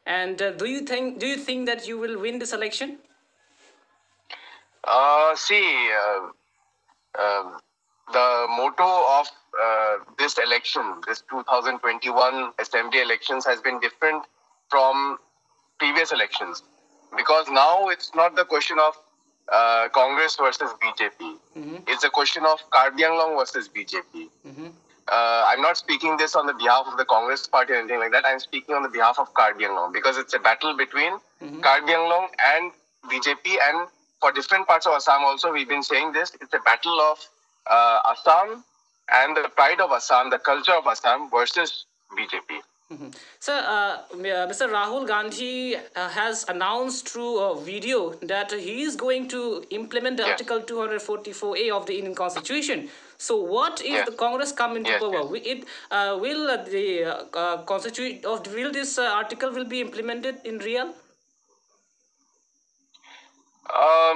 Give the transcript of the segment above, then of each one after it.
And do you think that you will win this election? See, the motto of this election, this 2021 assembly elections, has been different from previous elections, because now it's not the question of Congress versus BJP. It's a question of Karbi Anglong versus BJP. I'm not speaking this on the behalf of the Congress party or anything like that. I'm speaking on the behalf of Karbi Anglong, because it's a battle between Karbi Anglong and BJP, and for different parts of Assam also, we've been saying this. It's a battle of Assam and the pride of Assam, the culture of Assam versus BJP. So, Mr. Rahul Gandhi has announced through a video that he is going to implement Article 244A of the Indian Constitution. So, what if the Congress come into power? Will this article will be implemented in real?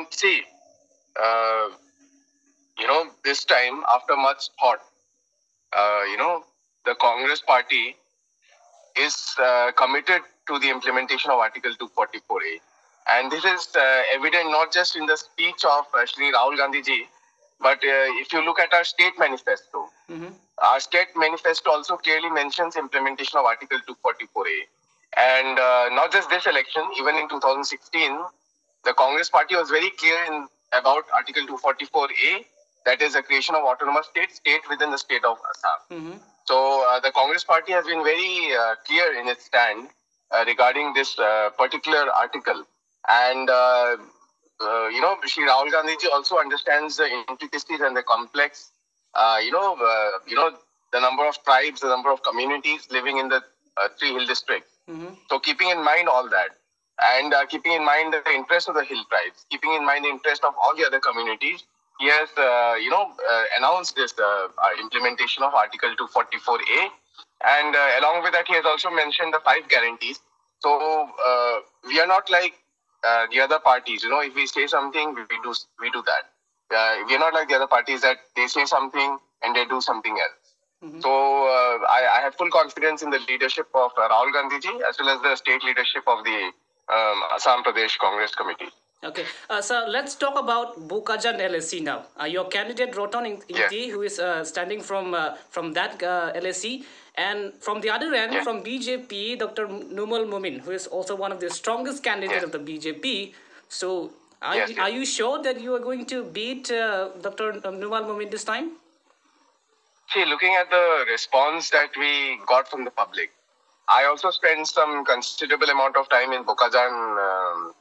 See, this time, after much thought, the Congress party is committed to the implementation of Article 244A. And this is evident not just in the speech of Shri Rahul Gandhi ji, but if you look at our state manifesto, our state manifesto also clearly mentions implementation of Article 244A. And not just this election, even in 2016, the Congress party was very clear about Article 244A, that is the creation of autonomous state within the state of Assam. So the Congress party has been very clear in its stand regarding this particular article. And, Shri Rahul Gandhi ji also understands the intricacies and the complex, the number of tribes, the number of communities living in the three hill districts. So keeping in mind all that, and keeping in mind the interest of the hill tribes, keeping in mind the interest of all the other communities, he has, announced this implementation of Article 244A. And along with that, he has also mentioned the 5 guarantees. So we are not like the other parties. If we say something, we do that. We are not like the other parties that they say something and they do something else. So I have full confidence in the leadership of Rahul Gandhi ji, as well as the state leadership of the Assam Pradesh Congress Committee. Okay, so let's talk about Bokajan LSC now. Your candidate Roton Inti, who is standing from that LSC, and from the other end, from BJP, Dr. Numal Mumin, who is also one of the strongest candidates of the BJP. So, are you sure that you are going to beat Dr. Numal Mumin this time? See, looking at the response that we got from the public, I also spent some considerable amount of time in Bokajan,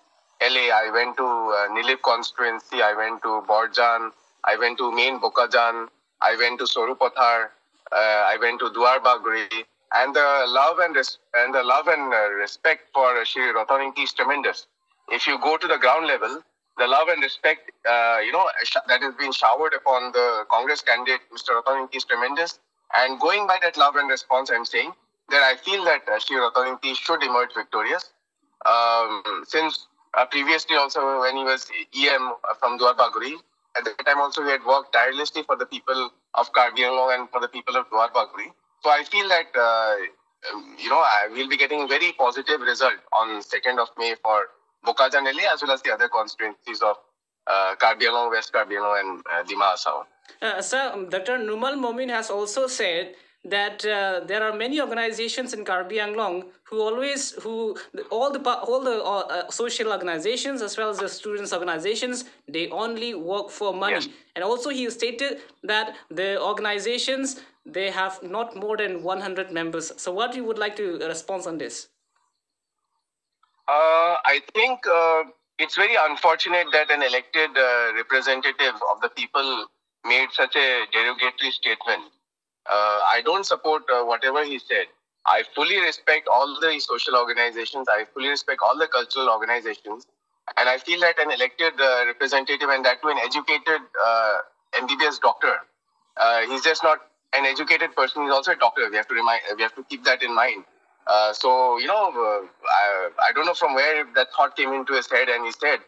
LA. I went to Nilip constituency, I went to Borjan, I went to main Bokajan, I went to Sorupothar, I went to Duar Bagri, and the love and respect for Shri Roton Inti is tremendous. If you go to the ground level, the love and respect, that is being showered upon the Congress candidate, Mr. Roton Inti, is tremendous. And going by that love and response, I'm saying that I feel that Shri Roton Inti should emerge victorious. Since previously also, when he was EM from Duar Bagri, at that time also he had worked tirelessly for the people of Karbi Anglong and for the people of Duar Bagri. So I feel that, I will be getting very positive result on 2nd of May for Bokajan LA, as well as the other constituencies of Karbi Anglong, West Karbi Anglong, and Dima Asau. Sir, Dr. Numal Momin has also said that there are many organizations in Karbi Anglong all the social organizations as well as the students organizations, they only work for money. Yes. And also he stated that the organizations, they have not more than 100 members. So what you would like to respond on this? I think it's very unfortunate that an elected representative of the people made such a derogatory statement. I don't support whatever he said. I fully respect all the social organizations. I fully respect all the cultural organizations. And I feel that an elected representative, and that too an educated MBBS doctor, he's just not an educated person, he's also a doctor. We have to keep that in mind. I don't know from where that thought came into his head, and he said.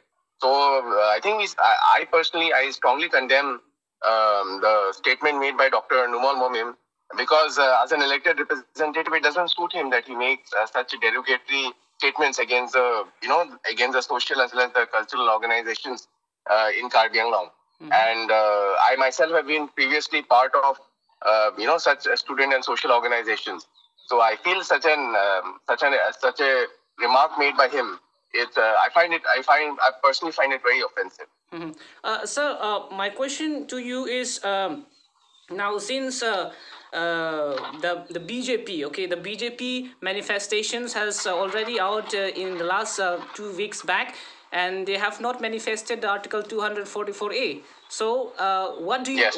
So I think I personally strongly condemn the statement made by Dr. Numal Momin, because as an elected representative, it doesn't suit him that he makes such derogatory statements against the against the social as well as the cultural organizations in Karbi Anglong. And I myself have been previously part of such student and social organizations. So I feel such a remark made by him. I personally find it very offensive. Sir, my question to you is, now since the BJP, okay, the BJP manifestations has already out in the last 2 weeks back, and they have not manifested the Article 244A. So, what do you Yes.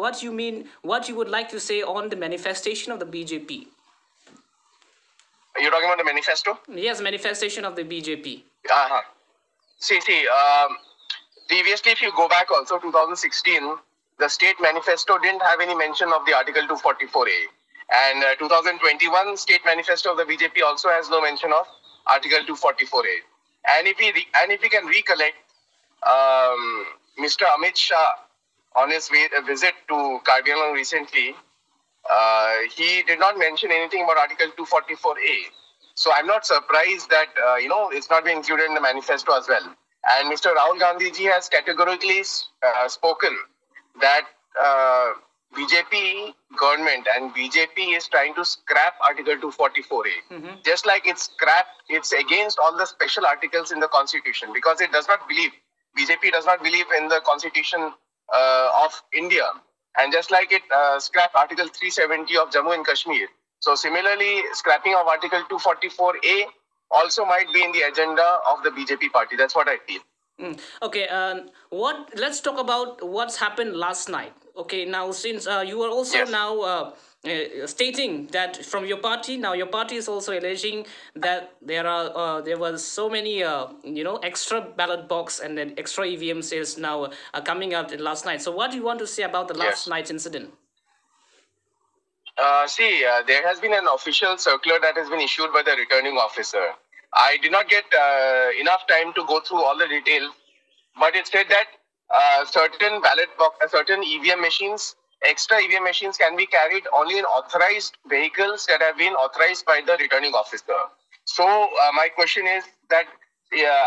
what you mean? What you would like to say on the manifestation of the BJP? You're talking about the manifesto? Yes, manifestation of the BJP. Uh-huh. See, previously, if you go back also 2016, the state manifesto didn't have any mention of the Article 244A. And 2021 state manifesto of the BJP also has no mention of Article 244A. And if we can recollect, Mr. Amit Shah, on his visit to Karbi Anglong recently, he did not mention anything about Article 244A. So I'm not surprised that, it's not been included in the manifesto as well. And Mr. Rahul Gandhi ji has categorically spoken that BJP government and BJP is trying to scrap Article 244A. Just like it's against all the special articles in the Constitution, because it does not believe, BJP does not believe in the Constitution of India. And just like it scrapped Article 370 of Jammu and Kashmir. So similarly, scrapping of Article 244A also might be in the agenda of the BJP party. That's what I feel. Okay, let's talk about what's happened last night. Okay, now since you are also Yes. now stating that from your party, now your party is also alleging that there was so many extra ballot box and then extra EVM sales now coming out last night. So what do you want to say about the last Yes. night's incident? There has been an official circular that has been issued by the returning officer. I did not get enough time to go through all the details, but it said that certain EVM machines, extra EVM machines can be carried only in authorized vehicles that have been authorized by the returning officer. So my question is that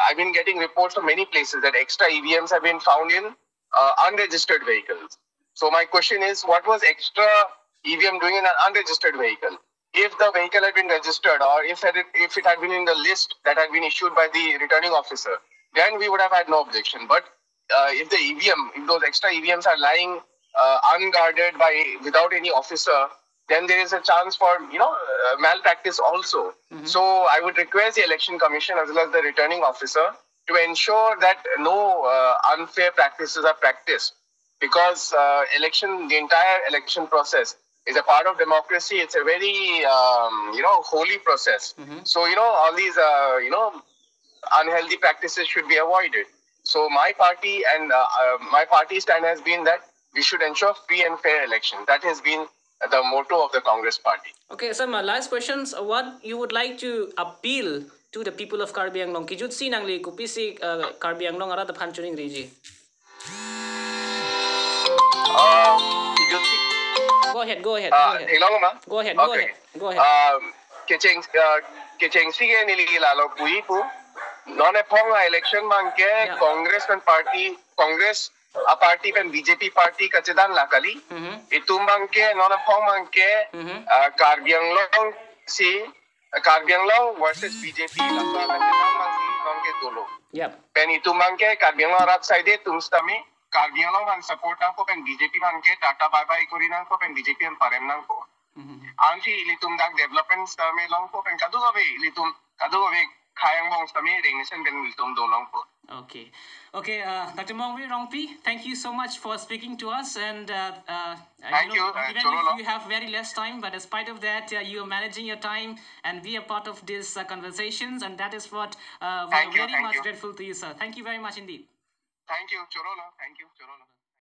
I've been getting reports from many places that extra EVMs have been found in unregistered vehicles. So my question is, what was extra EVM doing in an unregistered vehicle? If the vehicle had been registered, or if it had been in the list that had been issued by the returning officer, then we would have had no objection. But if those extra EVMs are lying unguarded without any officer, then there is a chance for malpractice also. So I would request the Election Commission as well as the returning officer to ensure that no unfair practices are practiced, because the entire election process is a part of democracy. It's a very holy process. So all these unhealthy practices should be avoided. So my party stand has been that we should ensure free and fair elections. That has been the motto of the Congress party. Okay, so my last questions, what you would like to appeal to the people of Karbi Anglong? Kijut si nangli kupisi Karbi Anglong ara the panchuning reji. Go ahead. Go ahead. Kechengsi ke nili lalo pui pu none phong election mangke Congress pen party pen BJP party kachedan lakali itu mangke none phong mangke Karbi Anglong versus BJP lakwa kachedan mangke dolo pen itu mangke Karbi Anglong rat side tumstami Karbi Anglong man support nang ko pen BJP man ke tata bye bye kori nang ko pen BJP an parem nang ko anti ilitum dak development stame long ko pen kadu gabe khayang bong stame rengnation pen ilitum do long ko. Okay, Dr. Mongvi Rongpi, thank you so much for speaking to us, and thank you. Even if you have very less time, but despite of that, you are managing your time and be a part of these conversations, and that is what we are very much grateful to you, sir. Thank you very much indeed. Thank you, Chorolo. Thank you, Chorolo.